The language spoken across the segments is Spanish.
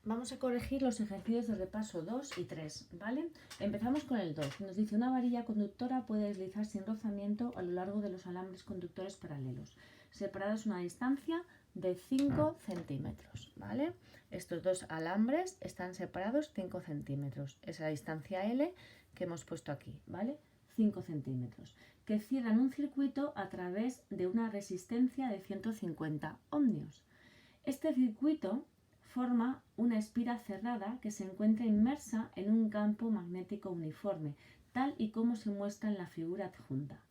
vamos a corregir los ejercicios de repaso 2 y 3, ¿vale? Empezamos con el 2. Nos dice: una varilla conductora puede deslizar sin rozamiento a lo largo de los alambres conductores paralelos, separados una distancia de 5 centímetros, ¿vale? Estos dos alambres están separados 5 centímetros. Es la distancia L que hemos puesto aquí, ¿vale? 5 centímetros, que cierran un circuito a través de una resistencia de 150 ohmios. Este circuito forma una espira cerrada que se encuentra inmersa en un campo magnético uniforme, tal y como se muestra en la figura adjunta.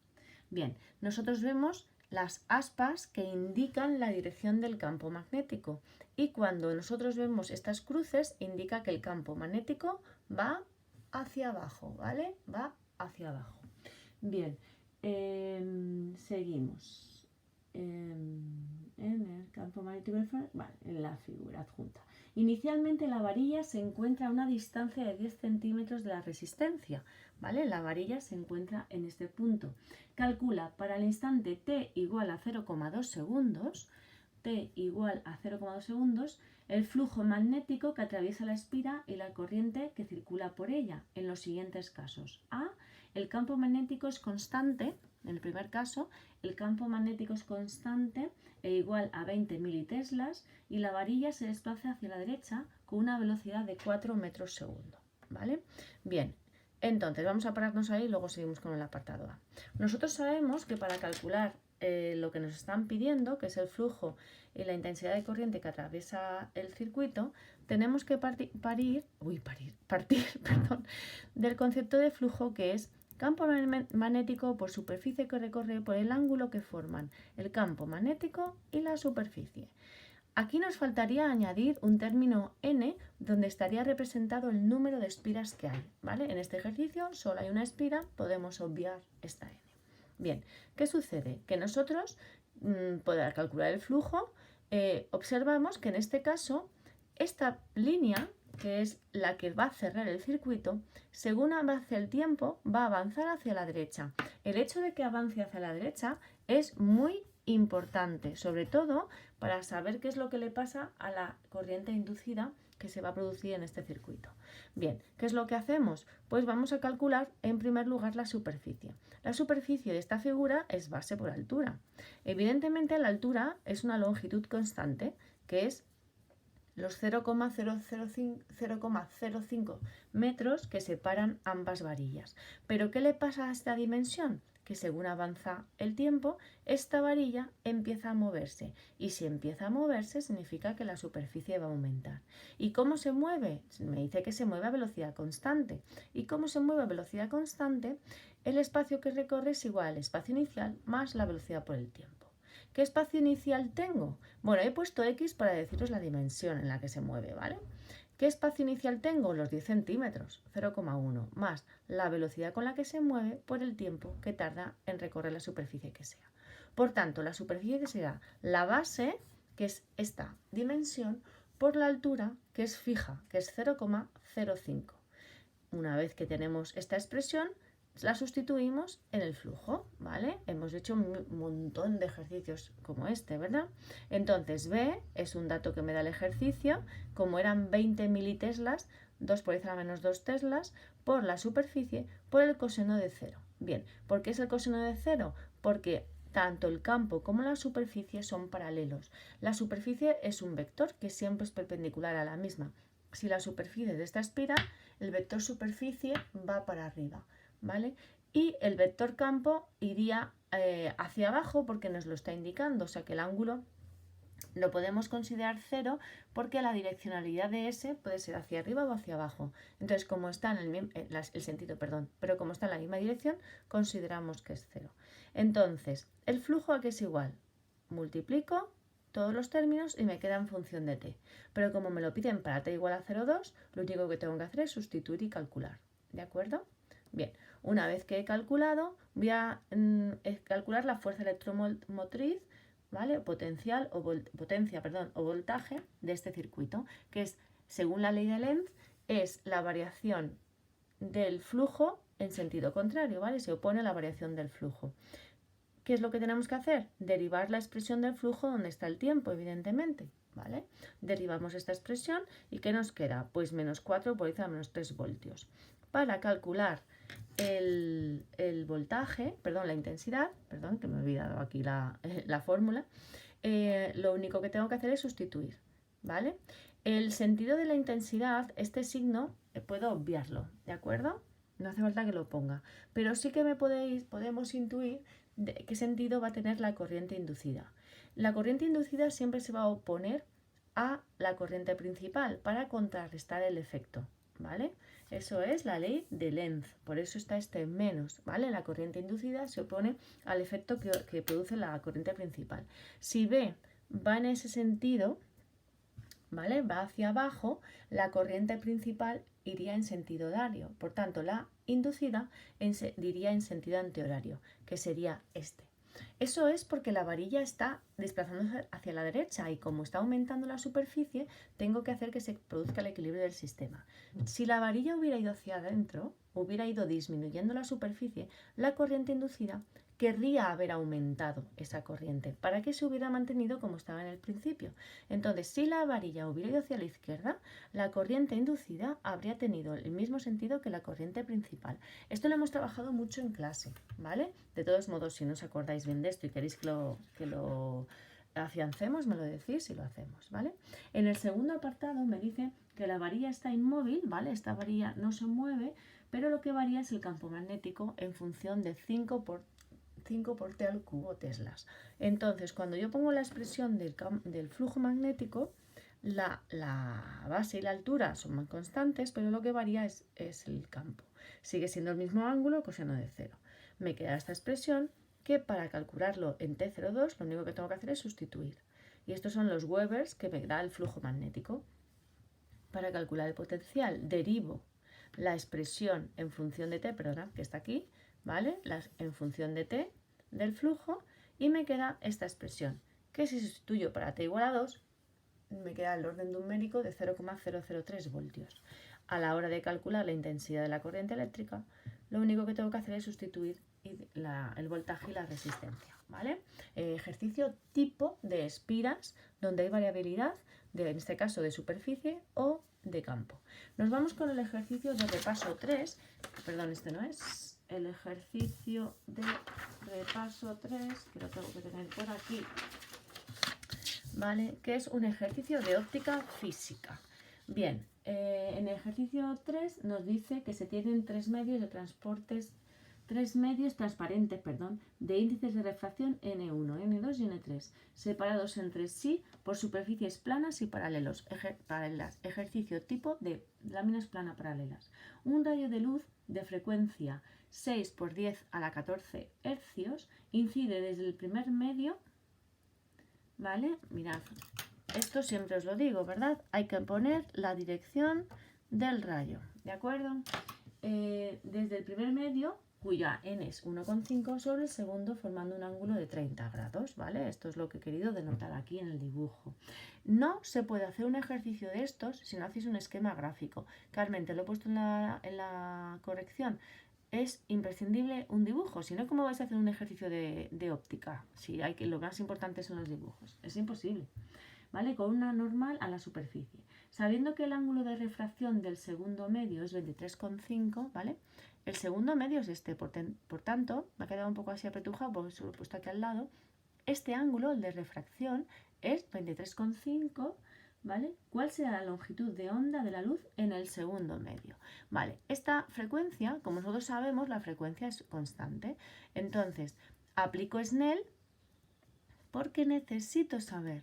Bien, nosotros vemos las aspas que indican la dirección del campo magnético, y cuando nosotros vemos estas cruces indica que el campo magnético va hacia abajo, ¿vale? Va hacia abajo. Bien, seguimos. En el campo magnético en la figura adjunta. Inicialmente la varilla se encuentra a una distancia de 10 centímetros de la resistencia, ¿vale? La varilla se encuentra en este punto. Calcula para el instante t igual a 0,2 segundos, el flujo magnético que atraviesa la espira y la corriente que circula por ella en los siguientes casos. A. El campo magnético es constante. En el primer caso, el campo magnético es constante e igual a 20 militeslas y la varilla se desplaza hacia la derecha con una velocidad de 4 metros segundo, ¿vale? Bien, entonces vamos a pararnos ahí y luego seguimos con el apartado A. Nosotros sabemos que para calcular lo que nos están pidiendo, que es el flujo y la intensidad de corriente que atraviesa el circuito, tenemos que partir del concepto de flujo, que es campo magnético por superficie que recorre por el ángulo que forman el campo magnético y la superficie. Aquí nos faltaría añadir un término n, donde estaría representado el número de espiras que hay, ¿vale? En este ejercicio solo hay una espira, podemos obviar esta n. Bien, ¿qué sucede? Que nosotros, para calcular el flujo, observamos que en este caso, esta línea, que es la que va a cerrar el circuito, según avance el tiempo, va a avanzar hacia la derecha. El hecho de que avance hacia la derecha es muy importante, sobre todo para saber qué es lo que le pasa a la corriente inducida que se va a producir en este circuito. Bien, ¿qué es lo que hacemos? Pues vamos a calcular en primer lugar la superficie. La superficie de esta figura es base por altura. Evidentemente la altura es una longitud constante, que es los 0,005 metros que separan ambas varillas. ¿Pero qué le pasa a esta dimensión? Que según avanza el tiempo, esta varilla empieza a moverse, y si empieza a moverse significa que la superficie va a aumentar. ¿Y cómo se mueve? Me dice que se mueve a velocidad constante. ¿Y cómo se mueve a velocidad constante? El espacio que recorre es igual al espacio inicial más la velocidad por el tiempo. ¿Qué espacio inicial tengo? Bueno, he puesto X para deciros la dimensión en la que se mueve, ¿vale? ¿Qué espacio inicial tengo? Los 10 centímetros, 0,1, más la velocidad con la que se mueve por el tiempo que tarda en recorrer la superficie que sea. Por tanto, la superficie que será la base, que es esta dimensión, por la altura, que es fija, que es 0,05. Una vez que tenemos esta expresión, la sustituimos en el flujo, ¿vale? Hemos hecho un montón de ejercicios como este, ¿verdad? Entonces B es un dato que me da el ejercicio, como eran 20 militeslas, 2 por 10 a la menos 2 teslas, por la superficie, por el coseno de 0. Bien, ¿por qué es el coseno de 0? Porque tanto el campo como la superficie son paralelos. La superficie es un vector que siempre es perpendicular a la misma. Si la superficie de esta espira, el vector superficie va para arriba, ¿vale? Y el vector campo iría hacia abajo porque nos lo está indicando, o sea que el ángulo lo podemos considerar 0 porque la direccionalidad de S puede ser hacia arriba o hacia abajo. Entonces, como está en el sentido, pero como está en la misma dirección, consideramos que es 0. Entonces, ¿el flujo a qué es igual? Multiplico todos los términos y me queda en función de t. Pero como me lo piden para t igual a 0,2, lo único que tengo que hacer es sustituir y calcular. ¿De acuerdo? Bien, una vez que he calculado, voy a calcular la fuerza electromotriz, ¿vale? Potencia o voltaje de este circuito, que es, según la ley de Lenz, es la variación del flujo en sentido contrario, ¿vale? Se opone a la variación del flujo. ¿Qué es lo que tenemos que hacer? Derivar la expresión del flujo donde está el tiempo, evidentemente. ¿vale? Derivamos esta expresión y ¿qué nos queda? Pues menos 4 por 10 a la menos 3 voltios. Para calcular el voltaje, perdón, la intensidad, perdón, que me he olvidado aquí la fórmula, lo único que tengo que hacer es sustituir, ¿vale? El sentido de la intensidad, este signo, puedo obviarlo, ¿de acuerdo? No hace falta que lo ponga, pero sí que podemos intuir de qué sentido va a tener la corriente inducida. La corriente inducida siempre se va a oponer a la corriente principal para contrarrestar el efecto, ¿vale? Eso es la ley de Lenz, por eso está este menos, ¿vale? La corriente inducida se opone al efecto que produce la corriente principal. Si B va en ese sentido, ¿vale? Va hacia abajo, la corriente principal iría en sentido horario, por tanto la inducida iría en sentido antihorario, que sería este. Eso es porque la varilla está desplazándose hacia la derecha y como está aumentando la superficie, tengo que hacer que se produzca el equilibrio del sistema. Si la varilla hubiera ido hacia adentro, hubiera ido disminuyendo la superficie, la corriente inducida querría haber aumentado esa corriente para que se hubiera mantenido como estaba en el principio. Entonces, si la varilla hubiera ido hacia la izquierda, la corriente inducida habría tenido el mismo sentido que la corriente principal. Esto lo hemos trabajado mucho en clase, ¿vale? De todos modos, si no os acordáis bien de esto y queréis que lo afiancemos, me lo decís y lo hacemos, ¿vale? En el segundo apartado me dice que la varilla está inmóvil, ¿vale? Esta varilla no se mueve, pero lo que varía es el campo magnético en función de 5 por T al cubo teslas. Entonces, cuando yo pongo la expresión del flujo magnético, la base y la altura son más constantes, pero lo que varía es el campo. Sigue siendo el mismo ángulo, coseno de 0. Me queda esta expresión que para calcularlo en T02 lo único que tengo que hacer es sustituir. Y estos son los Webers que me da el flujo magnético. Para calcular el potencial derivo la expresión en función de T, perdona, que está aquí, ¿vale? En función de T del flujo y me queda esta expresión, que si sustituyo para T igual a 2, me queda el orden numérico de 0,003 voltios. A la hora de calcular la intensidad de la corriente eléctrica, lo único que tengo que hacer es sustituir el voltaje y la resistencia, ¿vale? Ejercicio tipo de espiras, donde hay variabilidad, en este caso de superficie o de campo. Nos vamos con el ejercicio de repaso 3, perdón, este no es, el ejercicio de repaso 3, que lo tengo que tener por aquí, ¿vale? Que es un ejercicio de óptica física. Bien, en el ejercicio 3 nos dice que se tienen tres medios transparentes, de índices de refracción N1, N2 y N3, separados entre sí por superficies planas y paralelas. Ejercicio tipo de láminas planas paralelas. Un rayo de luz de frecuencia 6 por 10 a la 14 hercios incide desde el primer medio, ¿vale? Mirad, esto siempre os lo digo, ¿verdad? Hay que poner la dirección del rayo, ¿de acuerdo? Desde el primer medio, cuya n es 1,5 sobre el segundo, formando un ángulo de 30 grados, ¿vale? Esto es lo que he querido denotar aquí en el dibujo. No se puede hacer un ejercicio de estos si no hacéis un esquema gráfico. Carmen, te lo he puesto en la corrección. Es imprescindible un dibujo, si no, ¿cómo vais a hacer un ejercicio de óptica? Si lo más importante son los dibujos. Es imposible, ¿vale? Con una normal a la superficie. Sabiendo que el ángulo de refracción del segundo medio es 23,5, ¿vale? El segundo medio es este, por tanto, me ha quedado un poco así apretujado porque se lo he puesto aquí al lado. Este ángulo, el de refracción, es 23,5, ¿vale? ¿Cuál será la longitud de onda de la luz en el segundo medio? Vale, esta frecuencia, como nosotros sabemos, la frecuencia es constante. Entonces, aplico Snell porque necesito saber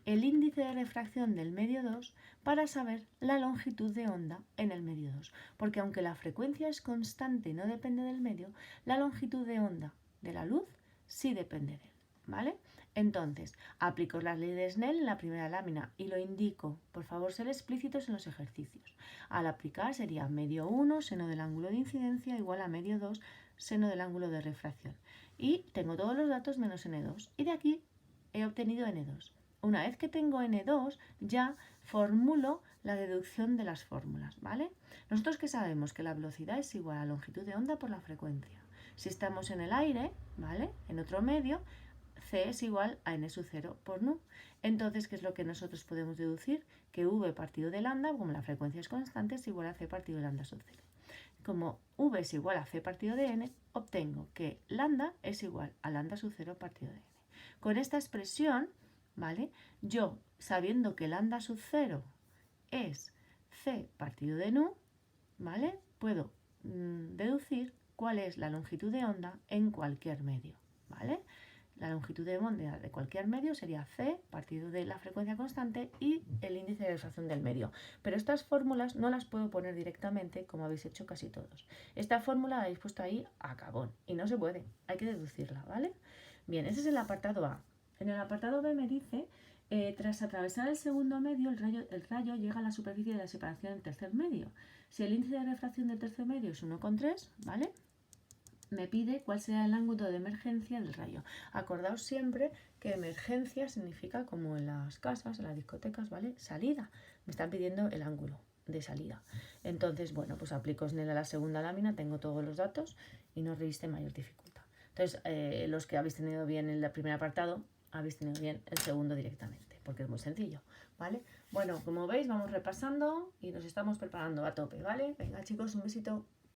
el índice de refracción del medio 2 para saber la longitud de onda en el medio 2. Porque aunque la frecuencia es constante y no depende del medio, la longitud de onda de la luz sí depende de él, ¿vale? Entonces, aplico la ley de Snell en la primera lámina y lo indico. Por favor, ser explícitos en los ejercicios. Al aplicar sería medio 1, seno del ángulo de incidencia, igual a medio 2, seno del ángulo de refracción. Y tengo todos los datos menos N2. Y de aquí he obtenido N2. Una vez que tengo N2, ya formulo la deducción de las fórmulas, ¿vale? Nosotros que sabemos que la velocidad es igual a la longitud de onda por la frecuencia. Si estamos en el aire, ¿vale? En otro medio, C es igual a n sub 0 por nu. Entonces, ¿qué es lo que nosotros podemos deducir? Que v partido de lambda, como la frecuencia es constante, es igual a c partido de lambda sub 0. Como v es igual a c partido de n, obtengo que lambda es igual a lambda sub 0 partido de n. Con esta expresión, ¿vale? Yo, sabiendo que lambda sub 0 es c partido de nu, ¿vale? Puedo deducir cuál es la longitud de onda en cualquier medio, ¿vale? La longitud de onda de cualquier medio sería c partido de la frecuencia constante y el índice de refracción del medio. Pero estas fórmulas no las puedo poner directamente como habéis hecho casi todos. Esta fórmula la habéis puesto ahí a cajón y no se puede, hay que deducirla, ¿vale? Bien, ese es el apartado A. En el apartado B me dice, tras atravesar el segundo medio, el rayo llega a la superficie de la separación del tercer medio. Si el índice de refracción del tercer medio es 1,3, ¿vale? Me pide cuál será el ángulo de emergencia del rayo. Acordaos siempre que emergencia significa, como en las casas, en las discotecas, ¿vale? Salida. Me están pidiendo el ángulo de salida. Entonces, bueno, pues aplico Snell a la segunda lámina, tengo todos los datos y no reviste mayor dificultad. Entonces, los que habéis tenido bien el primer apartado, habéis tenido bien el segundo directamente, porque es muy sencillo, ¿vale? Bueno, como veis, vamos repasando y nos estamos preparando a tope, ¿vale? Venga, chicos, un besito.